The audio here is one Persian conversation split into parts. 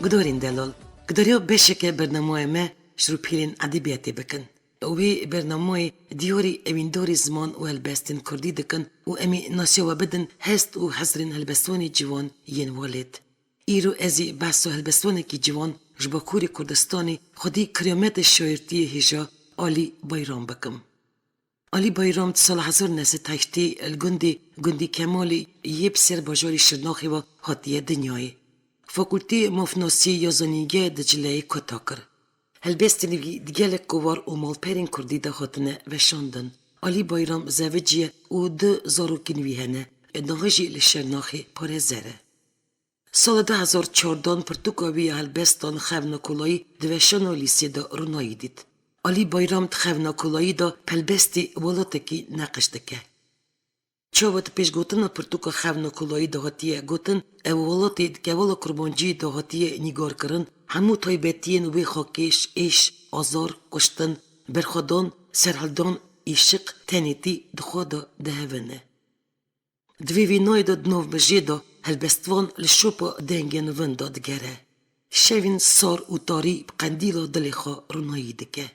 Gdorên delal, gidariya beşeke bernameyê me ji rûpîrên edebiyatê bikin. Wê bernameyê diyarê evîndarê ziman û helbestên Kurdî dikin û em ê nasiya we bidin hest û hezrên helbestwanê ciwan yên welêt. Îro ez ê behsa helbestwanekî ciwan ji Bakurê Kurdistanê xwedî kirametê şairtiyê hêja Alî Bayram bikim. Alî Bayram di sala 1980 li Gundê Kemalê yê bi ser bajarê Şirnaxê ve hatiye dinyayê. Fakulteyê Mafnasiyê ya zanîngehê di Cileyê kota kir. Helbestên wî di gelek kovar û malperên Kurdî de hatine veşandin. Alî Bayram zevicî ye û du zarokên wî hene. Niha jî li Şirnaxê parêzer e. Sala 2014 pirtûka wî ya helbestan xevnekolayî di veşana lîsê de rûnayî dît. Alî Bayram di xevnekolayî da pelbestê welatekî neqîş dike. Çawa di pêşgotina pirtûka xevnekolayî de hatiye gotin, ev welatê di kevala kurbanciyê de hatiye nîgarkirin, hemû taybetiyên wê xakêş, êş, azar, kuştin, berxwedan, serhildan, îşiq, tenêtî di xwe de dihevine. Di vê vênayê de di navbijêr de helbestvan li şopa dengên win de digere. Şevên sar û tarî bi qendîla dilê xwe rûnayî dike.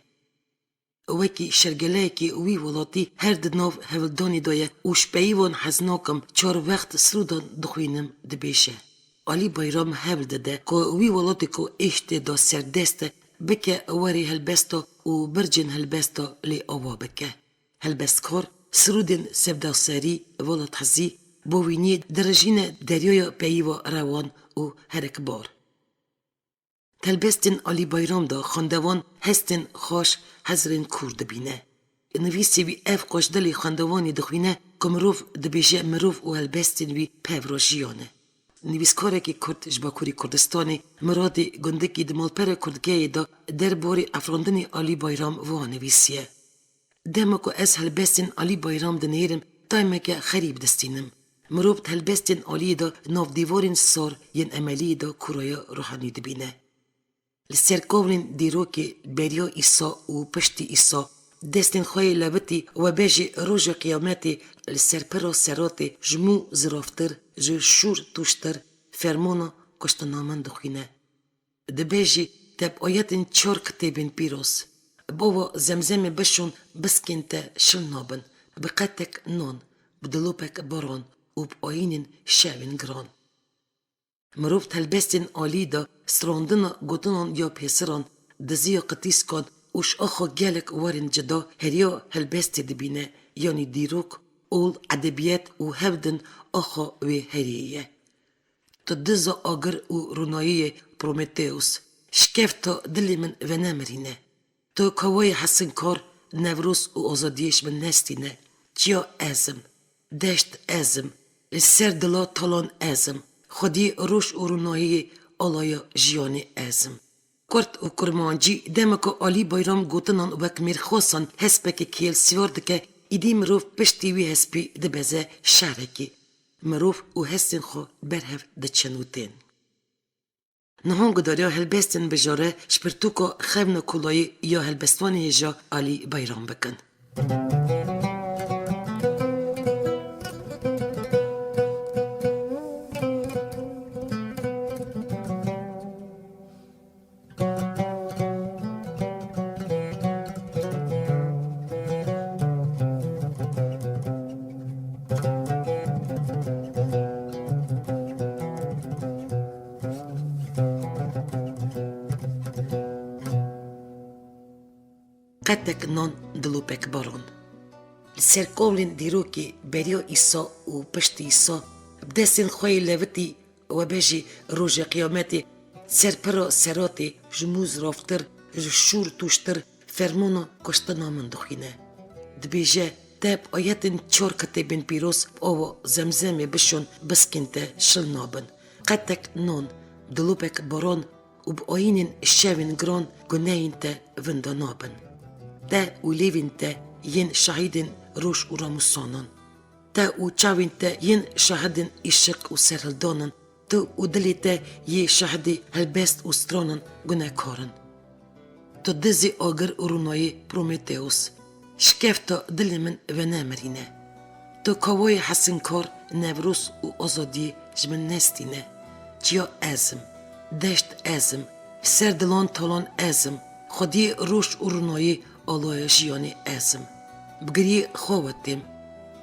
Wekî şergeleyekî wî welatî her di nav hevildanê de ye û ji peyîvan hez nakim çar wext sirodan dixwînim dibêje. Alî Bayram hewl dide ku wî welatê ku êştê da serdest e bike werê helbesta û bircên helbesta lê ava bike. Helbestkar sirodên sevdaserî, welat hezî, bavîniyê direjîne deryaya peyîva rewan û herekbar. Helbestên Alî Bayram da xwendevan hestên xweş hezrên Kurd dibîne. Nivîsê wî ev xweşdilê xwendevanê dixwîne ku mirov dibêje mirov û helbestên wî pev re jiyan e. Nivîskarekî Kurd ji Bakurê Kurdistanê Miradê gundekî di malpera Kurdgehê de derbarê efrandinê Alî Bayram vanivîsiye. Dema ku ez helbestên Alî Bayram dinêrim, daymeke xerîb distînim. Mirov di helbestên Alîyê de navdîvarên sar yên emeliyê de kuraya ruhanî dibîne. Li ser kawlên dîrokê beriya îsa û piştî îsa destên xwe yê levitî webêjê roja qiyametê li ser pira seratê ji mû ziraftir, ji şûr tûştir, fermana kuştinamen dixwîne. Dibêjî tep ayetên çar kitêbên pîroz. Bava zemzemê bişon biskên te şil nabin, bi qetek nan, bi dilopek baran û bi ayînên şevên giran. Mirov helbestên Alî de strandina gotinan ya pêsiran, diziya qitîskan û ji axa gelek werên cida heriya helbestê dibîne yanî dîrok, ol, edebiyat û hevdin axa wê herî ye. Tu diza agir û rûnayiyê Prometheus, şikefta dilê min venemirîne. Tu kawayê hesinkar, Nevroz û azadiyê ji min nestîne. Çiya ezim, deşt ezim, li ser dila talan ezim. Xwedî roj û rûnayiyê alaya jiyanê ezim. Kurd û kurmancî dema ku Alî Bayram gotinan wek mêrxwasan hespekê kêl sîvar dike, îdî mirov piştî wî hespî dibeze şehrekê. Mirov û hestên xwe berhev diçin û tên. Niha gudariya helbestên bijare ji pirtûka xevnekolayî ya helbestwanê hêja Alî Bayram bikin. Qetek nan dilopek baran. Li ser kawlên dîrokê beriya îsa û piştî îsa bi destên xwe yê levitî webêjê roja qiyametê ser pira seratê ji mû ziraftir, ji şûr tûştir, fermana kuştina min dixwîne. Dibêje te bi ayetên çar kitêbên pîroz bi ava zemzemê bişon biskên te şil nabin. Qetek nan, dilopek baran û bi ayînên şevên giran gunehên te winda nabin. Te û lêvên te yên şehîdên roj û ramûsanan. Te û çavên te yên şehidên îşiq û serhildanin. Tu û dilê te yê şehidê helbest û stranan gunehkarin. Tu dizê agir û rûnayê Prometheus. Şikefta dilê min venemirîne. Tu kawayê hesinkar, Nevroz û azadiyê ji min nestîne. Çiya ezim, دشت ازم سر دلان تالان ازم خودی روش ارنایی آلای جیانی ازم بگری خواهدیم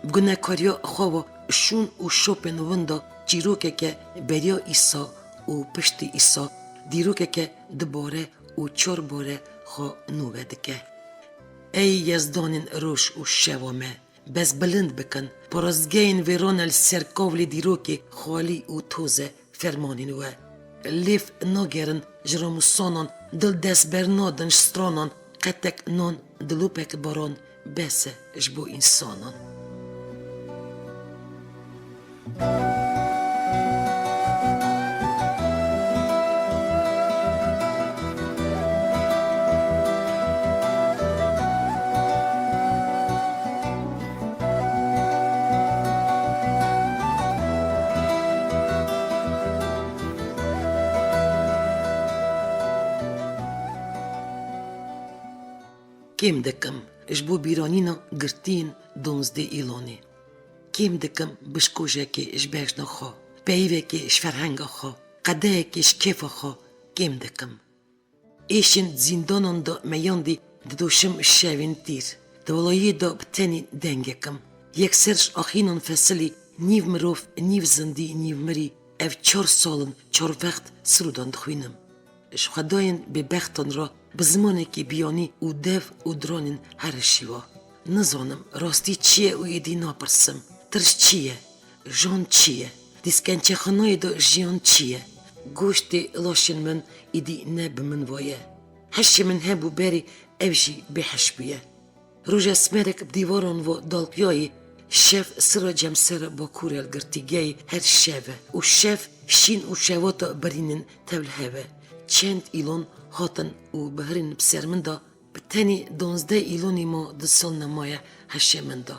بگنه کاریا خواه شون و شوپن وندا جیروکه که بریا ایسا و پشت ایسا دیروکه که دباره و چار باره خواه نووده که ای یزدانین روش و شوامه بس بلند بکن پرازگین ویران السرکاولی دیروکی خالی و توزه فرمانین و لیف ناگرن جراموسانان دل دست برنادن شسترانان قتک نان دلوپک باران بسه جبو انسانان کم دکم جبو بیرانینا گرتین دونزده ایلانی کم دکم بشکوژه که جبهش نخوا پیوه که جفرهنگ خوا قده که جکیف خوا کم دکم ایشین زندانان دا میان دی دوشم شوین تیر دولایی دا بتنی دنگکم یک سرش آخینان فصلی نیو مروف نیو زندی نیو مری اف 4 سالن 4 وقت سرودان دخوینم خداین به بختان را به زمانی که بیانی او دو و درانین هر شیوا نزانم راستی چیه و ایدی نپرسم ترش چیه جان چیه دیسکنچه خانای دا جیان چیه گوشت لاشن من ایدی نب من وایه هشی من هبو بری اوشی بحش بیه روژ اسمرک بدیواران و دالقیایی شف سر جمسر با کورل گرتیگی هر شوه و شف شین و شواتا برینن تول هوه چند ایلون هاتن و بهرین بسر من دا بتنی 12 ایلونی ما دسال نمایه هشه من دا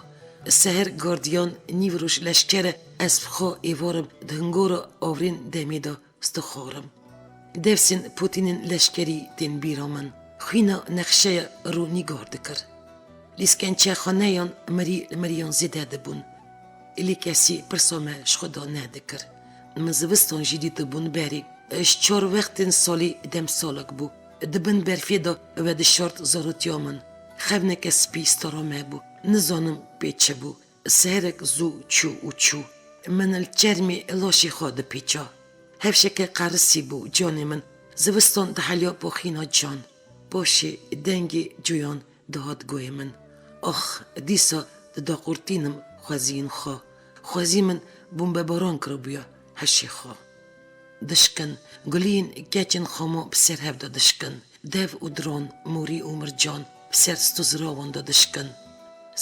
سهر گاردیان نیوروش لشکر از بخوا ایوارم دهنگورا آورین دمی دا استخارم دفسین پوتینین لشکری تین بیرامن خوینا نقشه رو نگار دکر لیسکنچه خانه یان مریان زیده دبون ایلی کسی پرسامه شخدا ندکر مزوستان جدید دبون بری اش 4 وقتین سالی دم سالک بو دبن برفی دا و ده شارت زاروتیامن خبنه کس پی ستارامه بو نزانم پیچه بو سهرک زو چو و چو من الچرمی لاشی خواد پیچا هفشک قرسی بو جان من زوستان ده حلیا پاخینا جان باشه دنگی جویان دهات گوی من آخ دیسا ده دا قرتینم خوزین خوزی من بوم بباران کرو بیا هشی خوا دشکن گلین گچن خامو بسر هفته دشکن دو و دران موری و مرجان بسر ستوزراوان دا دشکن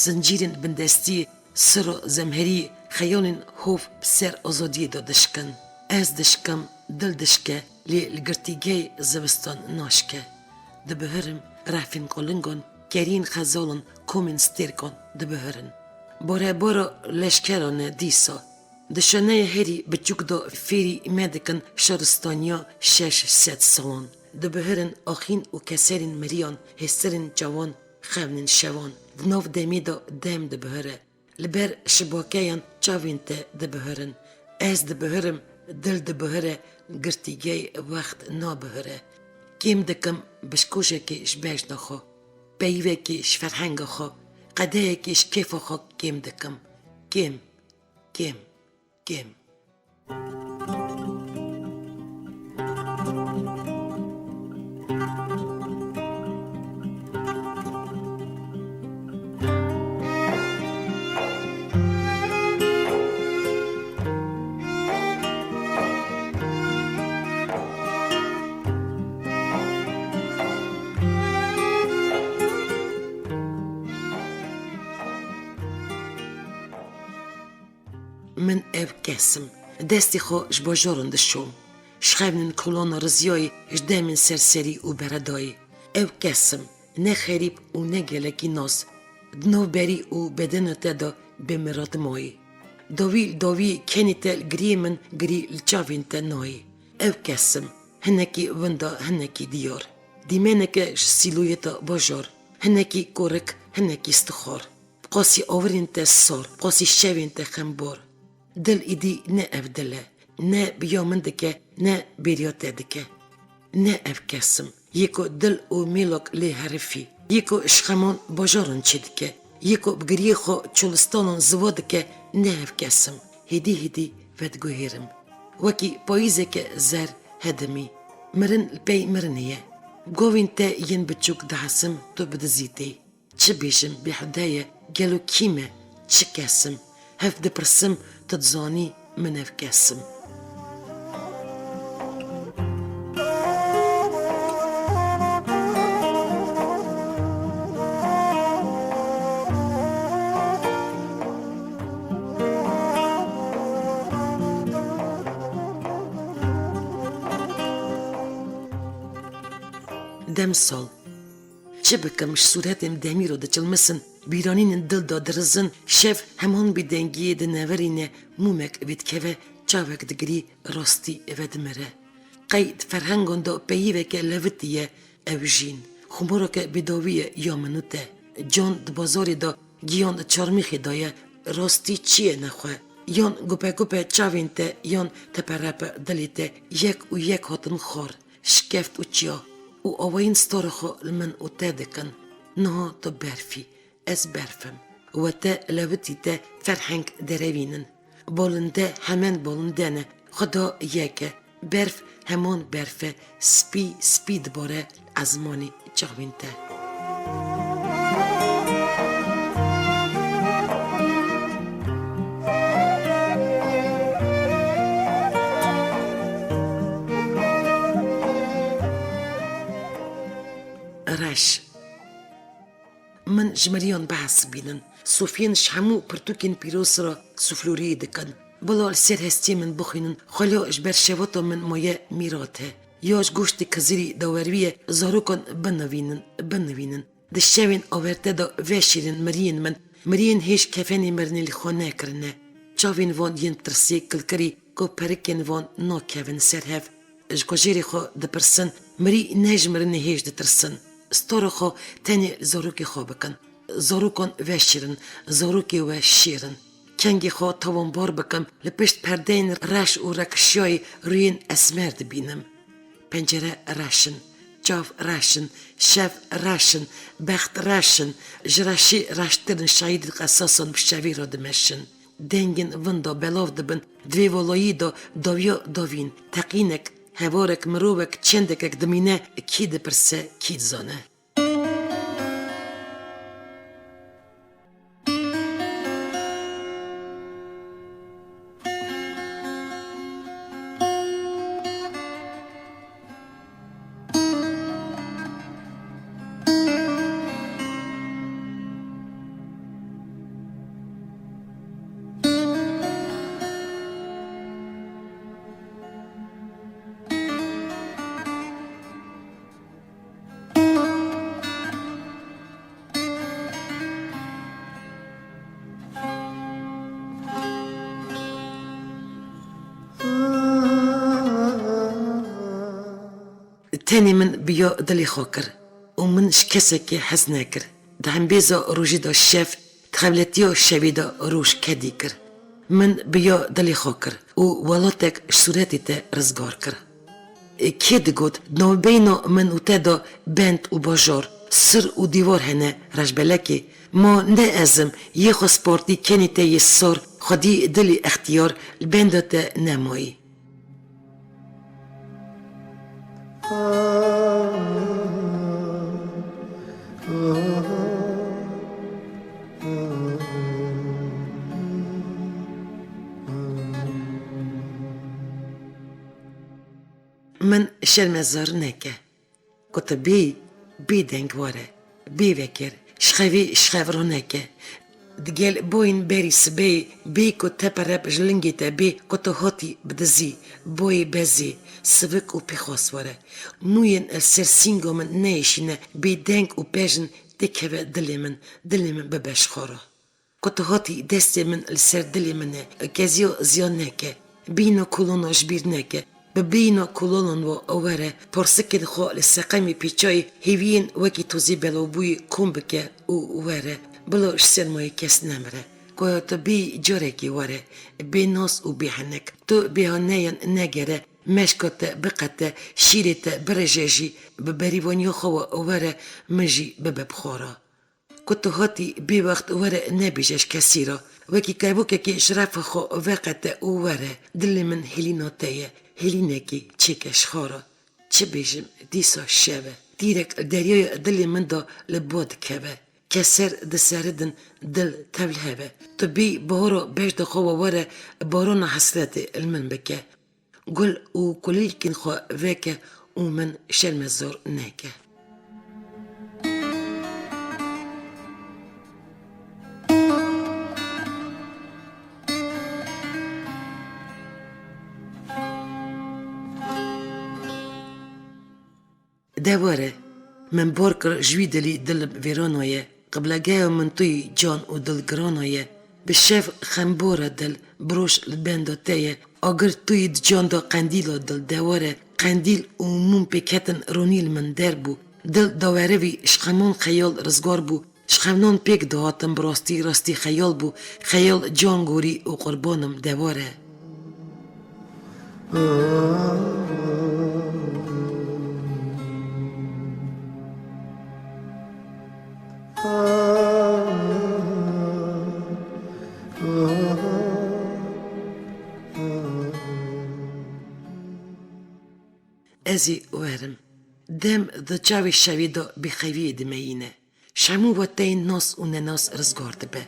زنجیرین بندستی سر و زمهری خیالین هوف بسر آزادی دا دشکن از دشکم دل دشکه لی لگرتیگه زوستان ناشکه دبهرم رفین قلنگان کرین خزالان کومن سترکان دبهرن باره لشکران دیسا دشانه هری بچوک دا فیری مدکن شهرستانیا 600 سالان دبهرن آخین و کسرین مریان هسترین جوان خونین شوان دناف دمی دا دم دبهره لبر شباکیان چاوین ته دبهرن از دبهرم دل دبهره گرتیگه وقت نابهره کم دکم بشکوشه که شبهش نخوا بیوه که شفرهنگ خوا قده که شکیف خوا کم دکم کم من ev kesim desti xo ji bajaran dişom şxevnin kolona riziyayê ji demên serserî û beredayê ev kesim ne xerîb û ne gelekî nas di navberî û bedena te da bêmiratmayê dawî kenî te giriyê min girî li çavên te nayê ev kesim hinekî winda hinekî diyar dîmeneke ji sîloyeta bajar hinekî korik hinekî stixar qasî awirên te sar qasî şevên te xembar دل ایدی نه اف دله نه بیا من دکه ne beriyote dike. Ne ev kesim. Yeko dil u milok li herifi. Yeko şkamon bojorun çedike. Yeko bgiriye xo çolistanın zvodike ne ev kesim. Hidi vedguhirim. Waki poizeke zer hedemi. Mirin pey miriniye. Govin te yin biçuk dahasım tu bidizite. Çi bişim bi hudaya gelo kime çi kesim. Hef dipirsim تتزاني من افكاسم دم سال چه بکمش صورتم دمیر و دچلمسن بیرانین دل دادرزن شف همون بدنگی دنورینه مومک ویدکوه چاوک دگری راستی ودمره قید فرهنگون دا پیوه که لوتیه اوجین خمورا که بداویه یا منوته جان دبازاری دا گیان چارمیخی دایه راستی چیه نخواه یان گوپه چاوین ته یان تپرپ دلیته یک و یک هاتن خور شکفت و چیا و آوین ستارخو لمن و تدکن نه تو برفی از برفم و تا لوتی تا فرهنگ دروینن بولنده همان بولندنه خدا یکه برف همان برفه سپی دباره ازمانی چاوین ته راش من جمريان بحث بينن صوفيان شحمو برتوكين بيروسرا سفلوري دكن بلا السير هستي من بخينن خليو اجبر شواتا من مايا ميراتها ياش گوشت كزيري داوروية زاروكن بنوينن دشاوين آورته دا وشيرن مرين هيش كفاني مرني لخانه کرنه چاوين وان ين ترسي كلكري كو پركين وان نا كفن سرهف اجگاجيري خو دپرسن مري نجمرني هيش دترسن ستاره خو تنی زاروکی خو بکن زاروکان وشیرن زاروکی و شیرن کنگی خو توان بار بکم لپشت پردین رش و رکشیای روین اسمر دبینم پنجره رشن جاف رشن شف رشن بخت رشن جراشی رشترن شاید قصاصان بشوی را دمشن دنگن وندا بلاو دبن دوی ولایی دا داویا داوین تقینک هوارك مروك تشندكك دمينه كيد برسه كيد زانه تاني من بيو دلي خوكر ومن شكسكي حزناكر دعم بيزا روجي دا الشاف تخبلتيو الشابي دا روش كديكر من بيو دلي خوكر وولاتك شوراتي تا رزگاركر كيد قد نو بينو من وتادا بنت وباجار سر وديوار هنا رجبلكي ما نأزم يخو سبورتي كاني تا يسار خدي دلي اختيار البندا تا ناموي من شرمزار نکه کت بی دنگ واره بی وکر شخوی نکه دگل بوین بری سبی بی کت تپرب جلنگی تا بی کت هاتی بدزی بوی بزی سوک و پیخواس واره موین السرسینگو من نیشینه بی دنگ و پیجن دکوه دلی من ببش خورا کت هاتی دستی من السر دلی منه کزیو زیان نکه بینو کلونو جبیر نکه ببینو کلونن و اوره پرسکن خو لسقمی پیچای هیوین وکی توزی بلوبوی کم بکه او اوره بلو اشسن موی کس نمره که تو بی جارکی واره بی ناس و بی حنک تو بی هنین نگره مشکت بقته شیرت برججی ببریوانی خو وره مجی ببخورا کت هاتی بی وقت وره نبیجش کسی را وکی کبوکه که شرف خو وقت وره دل من هلینا تیه هلینه کی چکش خورا چه بیجم دیسا شوه دیرک دریای دل من دا لبود کبه کسر دسردن دل تبل هبه تو بی بارو بیش دخوا وره بارون حسرت المن بکه گل و کلیل کن خوا وکه و من شرم زور نکه دواره من بارکر جوی دلی دل ویرانویه قبلگه من توی جان و دل گرانویه به شف خمبورا دل بروش لبندو تیه اگر توی جان دا قندیل دل دواره قندیل و مون پیکتن رونیل من در بو دل داوره وی شخمون خیال رزگار بو شخمنان پیک دهاتم براستی راستی خیال بو خیال جان گوری و قربانم دواره ازی ورم دم د چاوی شوی دا بخوی دمینه شمو و تین ناس و نناس رزگارده به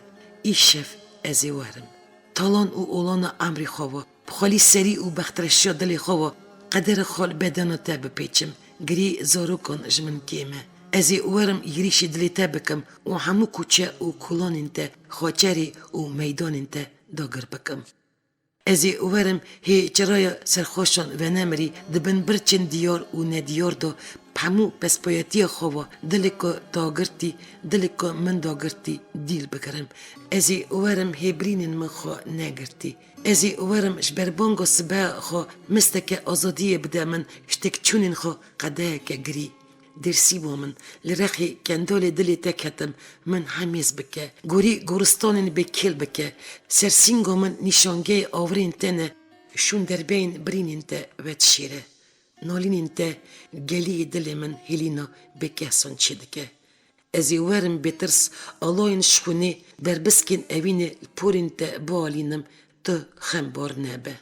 ای شف ازی ورم تالان و اولان امری خوا بخالی سری و بخترشیا دلی خوا قدر خال بدن تا بپیچم گری زارو کن جمن کیمه ازی ورم یریشی دلی تا بکم و همو کوچه و کلان انت خاچری و میدان انت داگر بکم ازی ورم هی چرای سرخوشان و نمری دبن برچن دیار و ندیار دا پمو پسپایتی خوا دلکو داگرتی دلکو من داگرتی دیل بگرم ازی ورم هی برینن من خوا نگرتی ازی ورم شبربانگو سبا خوا مستک آزادی بده من شتک چونین خوا قده که گری درسی با من لرخی کندال دلی تکتم من همیز بکه گوری گورستانین بکیل بکه سرسینگو من نشانگه آورین تنه شون در بین برینین ته وید شیره نالینین ته گلی دل من هلینا بکهسان چیدکه ازی ورم بترس آلاین شخونه در بسکن اوین پورین ته بالینم تو خمبار نبه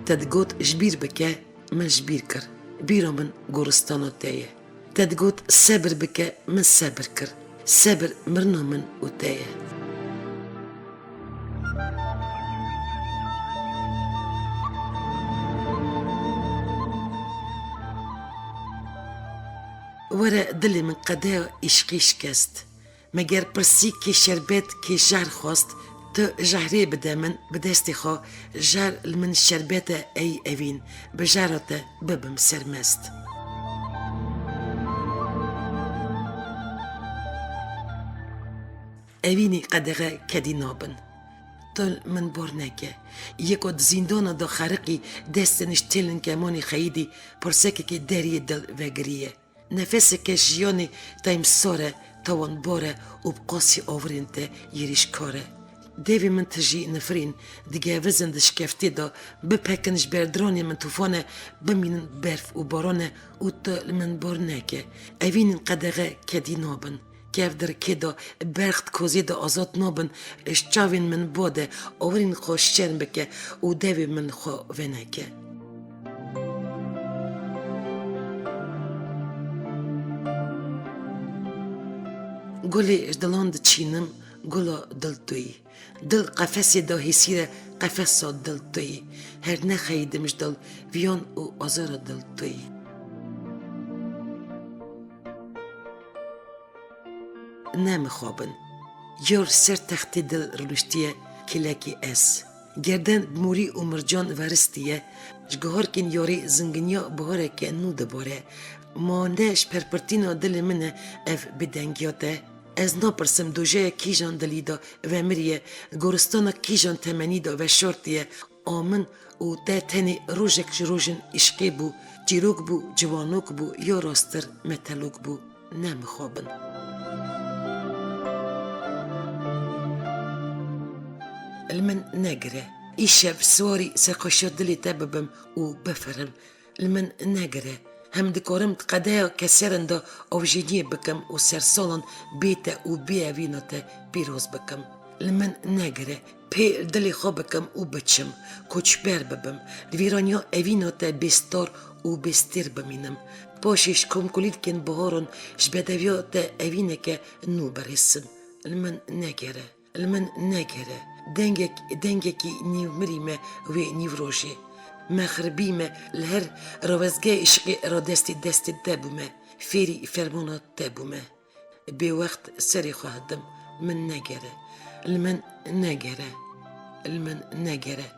تدگوت جبیر بکه من جبیر کر بیرو من گورستانو تایه تدگوت صبر بکه من صبر کر صبر مرنو من و تایه ورا دل من قده عشقیش کست مگر پرسی که شربت که جهر خواست تو جهری بده من بدستی خواه جهر من شربت ای اوین بجهرت ببم سرمست اوینی قدغه کدی نابن تل من برنکه یکو زندان دا خرقی دستنش تلن کمانی خیدی پرسکه که دری دل وگریه نفسه که جیانی تایم ساره تاوان باره و بقاسی آورین تا یریش کاره دیوی من تجی نفرین دیگه وزن دشکفتی دا بپکنش بردرانی من توفانه بمینن برف و بارانه و تا من برنکه اوین قدغه کدی نابن کف در که دا برخت کوزی دا آزاد نابن اشچاوین من باده آورین خوش چرن بکه و دیوی من خوا ونکه گلی اجدلان دا چینم گلا دل توی دل قفسی دا حسیره قفس دل توی هر نخیدمش دل ویان و آزار دل توی نمیخوابن یار سر تخت دل رلوشتیه کلکی اس گردن موری و مرجان ورستیه جگهار کن یاری زنگنیا باره که نو دباره مانش پرپرتینا دل منه اف بدنگیاته از نپرسم دوجه کیجان دلیدا و مریه گورستانا کیجان تمنیدا و شورتیه آمن و ده تنی روژک جروژن عشقی بو جیروک بو جوانوک بو یا راستر متلوک بو نمخوابن. المن نگره ایشب سواری سقاشت دلی تببم و بفرم. المن نگره هم دکارم قده کسرن دا آوجینی بکم و سرسالان بیتا و بیاویناتا پیروز بکم. المن نگره پی دلی خواب بکم و بچم کچبر ببم دویرانیا اویناتا بستار و بستر بمینم پاشش کم کلید کن بهارون جبدویاتا اوینه که نو برسن. المن نگره دنگکی نیو مریمه و نیو روشه مخربیمه لهر روزگاه عشقی را دستی دبومه فیری فرمانات دبومه به وقت سری خواهدم من نگره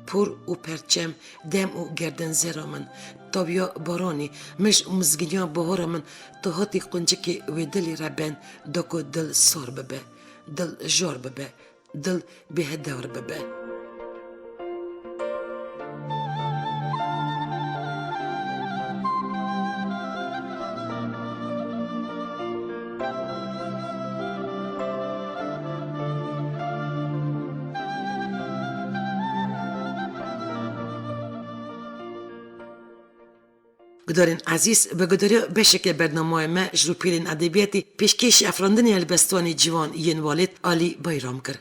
پر و پرچم دم و گردن زرا من تابیا بارانی مش مزگینیا بهارا من تا هاتی قنچه که و دلی ربن داکو دل سار ببه دل جار ببه دل بهدار ببه. گدارین عزیز به گداری بشکل برنامه ما جلو پیرین ادبیاتی پیشکش افراندنی البستوانی جوان ین والد علی بایرام کرد.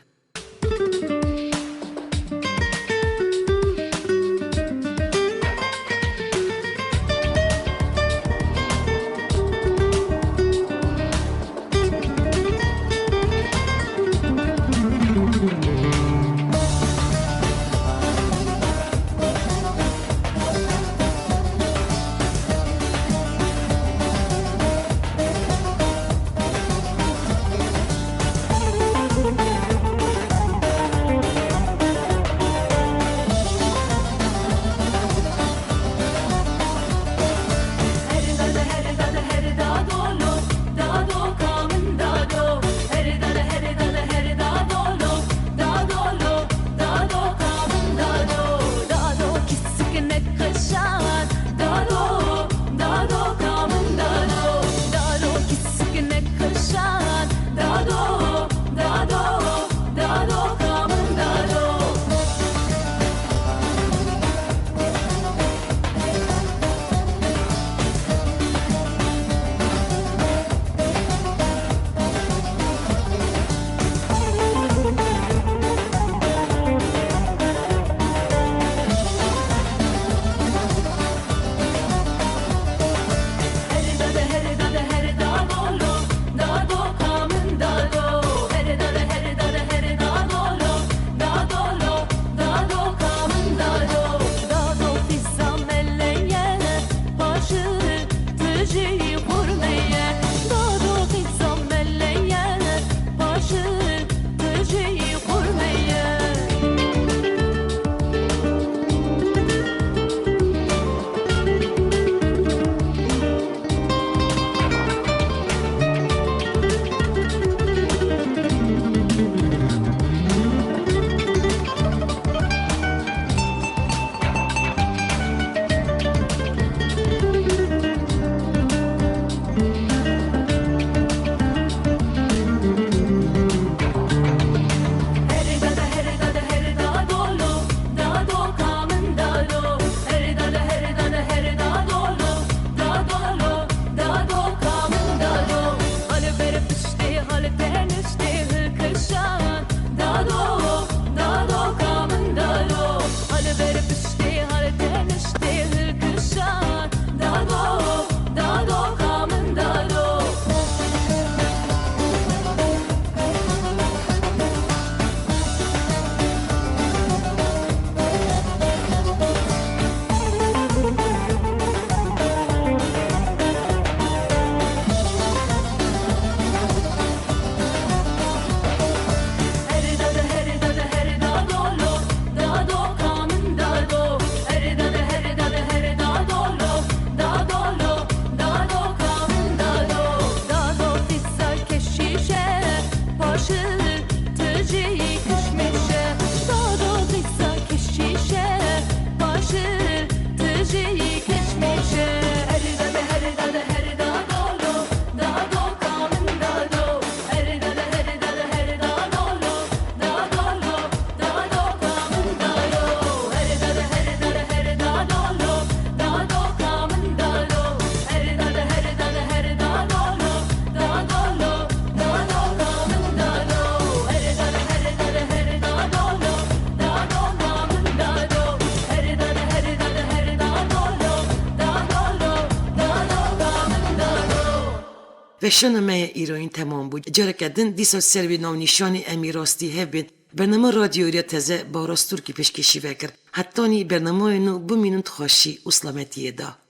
و شنمه ایروین تمام بود. جارک دن دیسا سروی ناو نشانی امی راستی هبید. برنامه رادیویی تازه با راستور کی پیشکشی وکر. حتی نی برنامه اینو بمینند خوشی و سلامتیه دا.